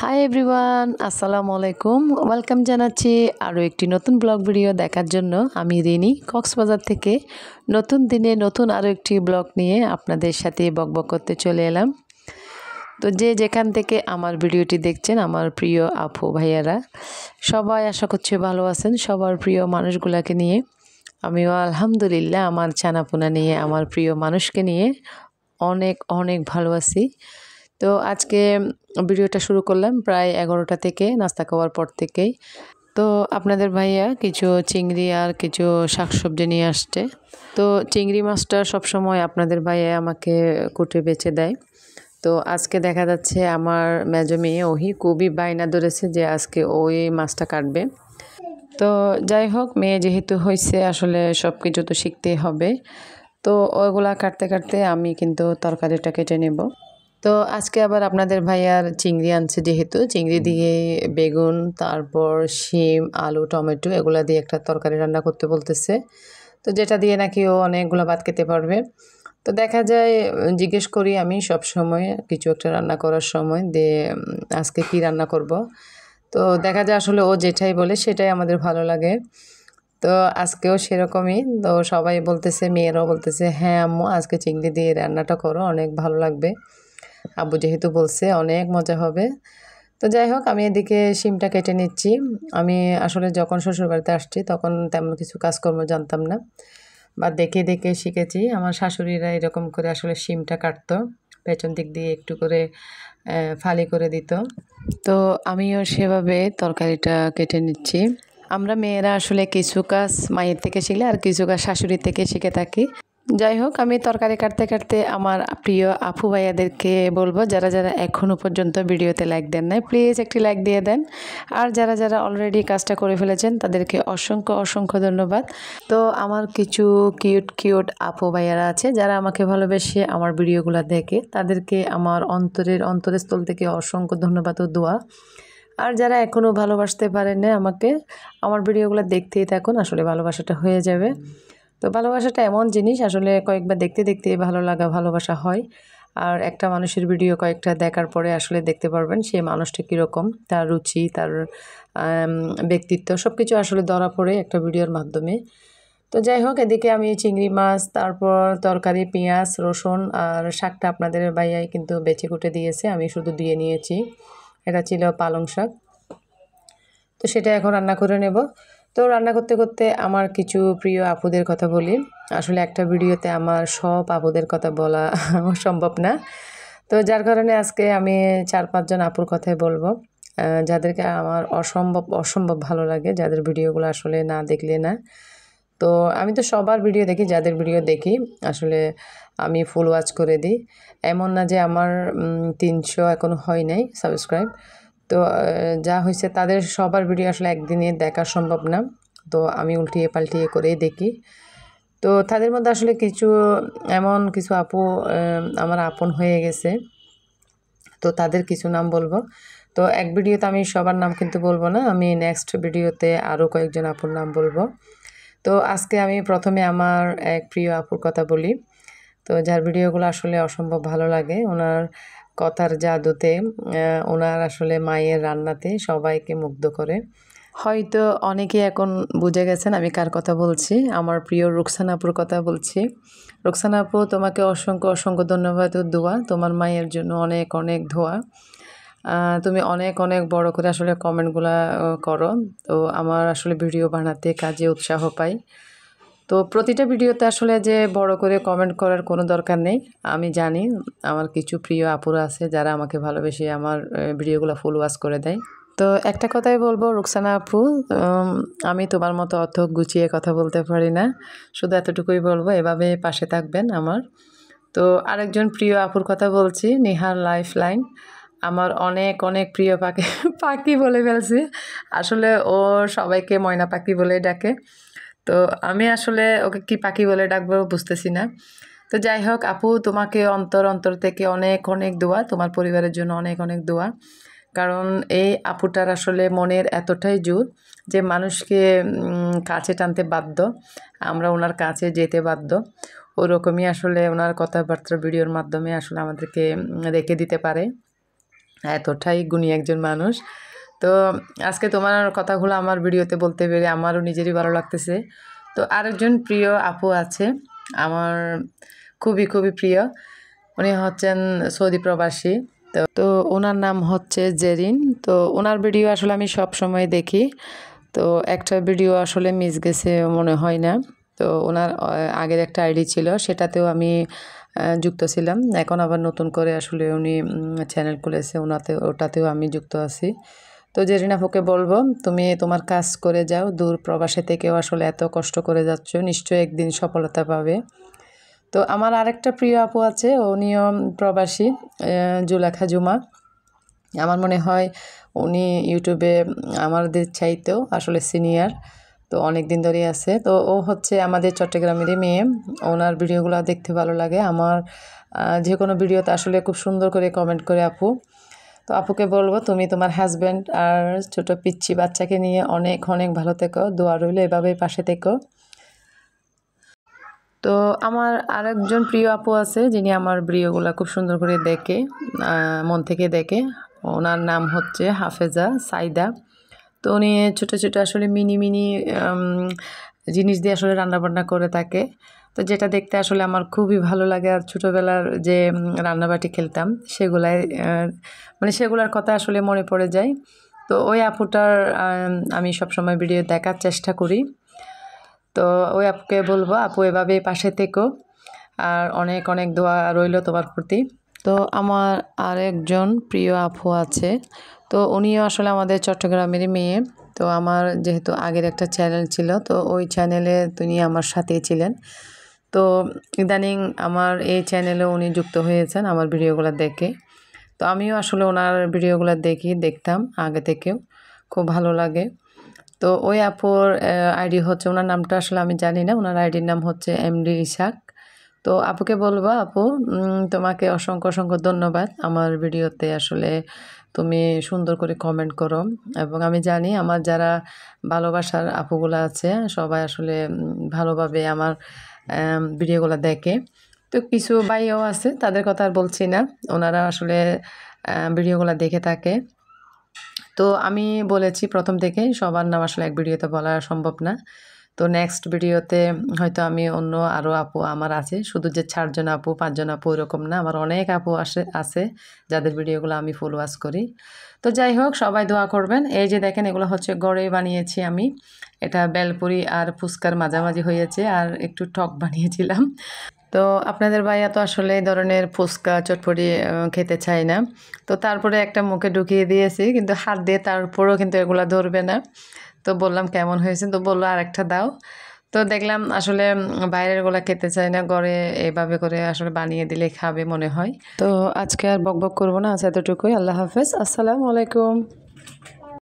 Hi everyone, আসসালামু আলাইকুম। Welcome জানাচ্ছি আরও একটি নতুন ব্লগ ভিডিও দেখার জন্য। আমি রিনি কক্সবাজার থেকে নতুন দিনে নতুন আরও একটি ব্লগ নিয়ে আপনাদের সাথে বকবক করতে চলে এলাম। তো যে যেখান থেকে আমার ভিডিওটি দেখছেন, আমার প্রিয় আপু ভাইয়ারা সবাই আশা করছি ভালো আছেন। সবার প্রিয় মানুষগুলোকে নিয়ে আমিও আলহামদুলিল্লাহ আমার ছানাপোনা নিয়ে, আমার প্রিয় মানুষকে নিয়ে অনেক অনেক ভালো আছি। তো আজকে ভিডিওটা শুরু করলাম প্রায় 11টা থেকে, নাস্তা খাওয়ার পর থেকেই। তো আপনাদের ভাইয়া কিছু চিংড়ি আর কিছু শাকসবজি নিয়ে আসছে। তো চিংড়ি মাছটা সবসময় আপনাদের ভাইয়া আমাকে কুটে বেছে দেয়। তো আজকে দেখা যাচ্ছে আমার মেজো মেয়ে ওহি খুবই বায়না ধরেছে যে আজকে ওই মাছটা কাটবে। তো যাই হোক, মেয়ে যেহেতু হয়েছে আসলে সব কিছু তো শিখতেই হবে। তো ওইগুলা কাটতে কাটতে আমি কিন্তু তরকারিটা কেটে নেব। তো আজকে আবার আপনাদের ভাইয়ার চিংড়ি আনছে, যেহেতু চিংড়ি দিয়ে বেগুন, তারপর শিম, আলু, টমেটো এগুলা দিয়ে একটা তরকারি রান্না করতে বলতেছে। তো যেটা দিয়ে নাকি ও অনেকগুলো ভাত খেতে পারবে। তো দেখা যায় জিজ্ঞেস করি আমি সব সময় কিছু একটা রান্না করার সময় যে আজকে কি রান্না করব। তো দেখা যায় আসলে ও যেটাই বলে সেটাই আমাদের ভালো লাগে। তো আজকেও সেরকমই। তো সবাই বলতেছে, মেয়েরাও বলতেছে, হ্যাঁ আম্মু আজকে চিংড়ি দিয়ে রান্নাটা করো, অনেক ভালো লাগবে। আব্বু যেহেতু বলছে অনেক মজা হবে। তো যাই হোক, আমি এদিকে শিমটা কেটে নিচ্ছি। আমি আসলে যখন শ্বশুরবাড়িতে আসছি তখন তেমন কিছু কাজকর্ম জানতাম না, বা দেখে দেখে শিখেছি। আমার শাশুড়িরা এরকম করে আসলে শিমটা কাটতো, পেছন দিক দিয়ে একটু করে ফালি করে দিত। তো আমিও সেভাবে তরকারিটা কেটে নিচ্ছি। আমরা মেয়েরা আসলে কিছু কাজ মায়ের থেকে শিখলে আর কিছু কাজ শাশুড়ি থেকে শিখে থাকি। যাই হোক, আমি তরকারি কাটতে কাটতে আমার প্রিয় আপু ভাইয়াদেরকে বলবো, যারা যারা এখনও পর্যন্ত ভিডিওতে লাইক দেন নাই প্লিজ একটি লাইক দিয়ে দেন। আর যারা যারা অলরেডি কাজটা করে ফেলেছেন তাদেরকে অসংখ্য অসংখ্য ধন্যবাদ। তো আমার কিছু কিউট কিউট আপু ভাইয়ারা আছে যারা আমাকে ভালোবেসে আমার ভিডিওগুলো দেখে, তাদেরকে আমার অন্তরস্থল থেকে অসংখ্য ধন্যবাদ ও দোয়া। আর যারা এখনও ভালোবাসতে পারেন না আমাকে, আমার ভিডিওগুলো দেখতেই থাকুন, আসলে ভালোবাসাটা হয়ে যাবে। তো ভালোবাসাটা এমন জিনিস, আসলে কয়েকবার দেখতে দেখতে ভালো লাগা ভালোবাসা হয়। আর একটা মানুষের ভিডিও কয়েকটা দেখার পরে আসলে দেখতে পারবেন সেই মানুষটা কীরকম, তার রুচি, তার ব্যক্তিত্ব সব কিছু আসলে ধরা পড়ে একটা ভিডিওর মাধ্যমে। তো যাই হোক, এদিকে আমি চিংড়ি মাছ, তারপর তরকারি, পেঁয়াজ, রসুন আর শাকটা আপনাদের ভাইয়াই কিন্তু বেছে কুটে দিয়েছে, আমি শুধু দিয়ে নিয়েছি। এটা ছিল পালং শাক। তো সেটা এখন রান্না করে নেব। তো রান্না করতে করতে আমার কিছু প্রিয় আপুদের কথা বলি। আসলে একটা ভিডিওতে আমার সব আপুদের কথা বলা সম্ভব না। তো যার কারণে আজকে আমি 4-5 জন আপুর কথাই বলবো, যাদেরকে আমার অসম্ভব অসম্ভব ভালো লাগে, যাদের ভিডিওগুলো আসলে না দেখলে না। তো আমি তো সবার ভিডিও দেখি, যাদের ভিডিও দেখি আসলে আমি ফুল ওয়াচ করে দিই। এমন না যে আমার 300 এখনও হয় নাই সাবস্ক্রাইব। তো যা হয়েছে তাদের সবার ভিডিও আসলে একদিনে দেখা সম্ভব না। তো আমি উল্টিয়ে পাল্টিয়ে করেই দেখি। তো তাদের মধ্যে আসলে কিছু এমন কিছু আপু আমার আপন হয়ে গেছে। তো তাদের কিছু নাম বলবো। তো এক ভিডিওতে আমি সবার নাম কিন্তু বলবো না, আমি নেক্সট ভিডিওতে আরও কয়েকজন আপুর নাম বলবো। তো আজকে আমি প্রথমে আমার এক প্রিয় আপুর কথা বলি। তো যার ভিডিওগুলো আসলে অসম্ভব ভালো লাগে, ওনার কথার জাদুতে, ওনার আসলে মায়ের রান্নাতে সবাইকে মুগ্ধ করে। হয়তো অনেকেই এখন বুঝে গেছেন আমি কার কথা বলছি, আমার প্রিয় রুকসানা আপুর কথা বলছি। রুকসানা আপু, তোমাকে অসংখ্য অসংখ্য ধন্যবাদ ও দোয়া, তোমার মায়ের জন্য অনেক অনেক দোয়া। তুমি অনেক অনেক বড় করে আসলে কমেন্টগুলা করো। তো আমার আসলে ভিডিও বানাতে কাজে উৎসাহ পাই। তো প্রতিটা ভিডিওতে আসলে যে বড় করে কমেন্ট করার কোনো দরকার নেই। আমি জানি আমার কিছু প্রিয় আপুরা আছে যারা আমাকে ভালোবেসে আমার ভিডিওগুলো ফুল ওয়াচ করে দেয়। তো একটা কথাই বলবো রুকসানা আপু, আমি তোমার মতো অত গুছিয়ে কথা বলতে পারি না, শুধু এতটুকুই বলবো এভাবে পাশে থাকবেন আমার। তো আরেকজন প্রিয় আপুর কথা বলছি, নিহার লাইফ লাইন। আমার অনেক অনেক প্রিয় পাখি, পাখি বলে ফেলছি, আসলে ও সবাইকে ময়না পাখি বলে ডাকে। তো আমি আসলে ওকে কি পাখি বলে ডাকবো বুঝতেছি না। তো যাই হোক আপু, তোমাকে অন্তর অন্তর থেকে অনেক অনেক দোয়া, তোমার পরিবারের জন্য অনেক অনেক দোয়া। কারণ এই আপুটার আসলে মনের এতটাই জোর যে মানুষকে কাছে টানতে বাধ্য, আমরা ওনার কাছে যেতে বাধ্য। ওরকমই আসলে ওনার কথাবার্তা ভিডিওর মাধ্যমে আসলে আমাদেরকে রেখে দিতে পারে। এতটাই গুণী একজন মানুষ। তো আজকে তোমার কথাগুলো আমার ভিডিওতে বলতে পেরে আমারও নিজেরই ভালো লাগতেছে। তো আরেকজন প্রিয় আপু আছে আমার, খুবই খুবই প্রিয়। উনি হচ্ছেন সৌদি প্রবাসী। তো ওনার নাম হচ্ছে জেরিন। তো ওনার ভিডিও আসলে আমি সব সময় দেখি। তো একটা ভিডিও আসলে মিস গেছে মনে হয় না। তো ওনার আগের একটা আইডি ছিল, সেটাতেও আমি যুক্ত ছিলাম। এখন আবার নতুন করে আসলে উনি চ্যানেল খুলেছে, ওটাতেও আমি যুক্ত আছি। তো জেরিন আপুকে বলবো, তুমি তোমার কাজ করে যাও, দূর প্রবাসে থেকেও আসলে এত কষ্ট করে যাচ্ছ, নিশ্চয়ই একদিন সফলতা পাবে। তো আমার আরেকটা প্রিয় আপু আছে, উনিও প্রবাসী, জুলেখা জুমা। আমার মনে হয় উনি ইউটিউবে আমাদের চাইতেও আসলে সিনিয়র, তো অনেক দিন ধরেই আছে। তো ও হচ্ছে আমাদের চট্টগ্রামেরই মেয়ে। ওনার ভিডিওগুলো দেখতে ভালো লাগে আমার, যে কোনো ভিডিওতে আসলে খুব সুন্দর করে কমেন্ট করে আপু। তো আপুকে বলবো, তুমি তোমার হাজব্যান্ড আর ছোট পিচ্চি বাচ্চাকে নিয়ে অনেক অনেক ভালো থেকো, দোয়া রইল, এভাবেই পাশে থেকো। তো আমার আরেকজন প্রিয় আপু আছে, যিনি আমার ভিডিওগুলো খুব সুন্দর করে দেখে, মন থেকে দেখে। ওনার নাম হচ্ছে হাফেজা সাইদা। তো উনি ছোটো ছোটো আসলে মিনি মিনি জিনিস দিয়ে আসলে রান্নাবান্না করে থাকে। তো যেটা দেখতে আসলে আমার খুবই ভালো লাগে। আর ছোটোবেলার যে রান্নাবাটি খেলতাম সেগুলাই, মানে সেগুলার কথা আসলে মনে পড়ে যায়। তো ওই আপুটার আমি সবসময় ভিডিও দেখার চেষ্টা করি। তো ওই আপুকে বলবো, আপু এভাবে পাশে থেকো, আর অনেক অনেক দোয়া রইল তোমার প্রতি। তো আমার আরেকজন প্রিয় আপু আছে, তো উনিও আসলে আমাদের চট্টগ্রামেরই মেয়ে। তো আমার যেহেতু আগের একটা চ্যানেল ছিল, তো ওই চ্যানেলে তিনি আমার সাথেই ছিলেন। তো ইদানিং আমার এই চ্যানেলে উনি যুক্ত হয়েছেন আমার ভিডিওগুলো দেখে। তো আমিও আসলে ওনার ভিডিওগুলো দেখতাম আগে থেকেও, খুব ভালো লাগে। তো ওই আপুর আইডি হচ্ছে, ওনার নামটা আসলে আমি জানি না, ওনার আইডির নাম হচ্ছে এমডি ইসাক। তো আপুকে বলবো, আপু তোমাকে অসংখ্য অসংখ্য ধন্যবাদ। আমার ভিডিওতে আসলে তুমি সুন্দর করে কমেন্ট করো, এবং আমি জানি আমার যারা ভালোবাসার আপুগুলো আছে সবাই আসলে ভালোভাবে আমার ভিডিওগুলো দেখে। তো কিছু ভাইও আছে, তাদের কথা আর বলছি না, ওনারা আসলে ভিডিওগুলো দেখে থাকে। তো আমি বলেছি প্রথম থেকেই, সবার নাম আসলে এক ভিডিওতে বলা সম্ভব না। তো নেক্সট ভিডিওতে হয়তো আমি অন্য আরও আপু আমার আছে, শুধু যে 4জন আপু 5জন আপু এরকম না, আমার অনেক আপু আছে যাদের ভিডিওগুলো আমি ফুল ওয়াচ করি। তো যাই হোক, সবাই দোয়া করবেন। এই যে দেখেন, এগুলো হচ্ছে গড়ে বানিয়েছি আমি, এটা বেলপুরি আর ফুচকার মাঝামাঝি হয়েছে, আর একটু টক বানিয়েছিলাম। তো আপনাদের ভাইয়া তো আসলে এই ধরনের ফুচকা চটপটি খেতে চায় না। তো তারপরে একটা মুখে ঢুকিয়ে দিয়েছি, কিন্তু হাত দিয়ে, তারপরেও কিন্তু এগুলা ধরবে না। তো বললাম কেমন হয়েছে, তো বললো আরেকটা দাও। তো দেখলাম আসলে বাইরের গুলা খেতে চায় না, ঘরে এভাবে করে আসলে বানিয়ে দিলে খাবে মনে হয়। তো আজকে আর বকবক করবো না, আজ এতটুকুই। আল্লাহ হাফেজ, আসসালামু আলাইকুম।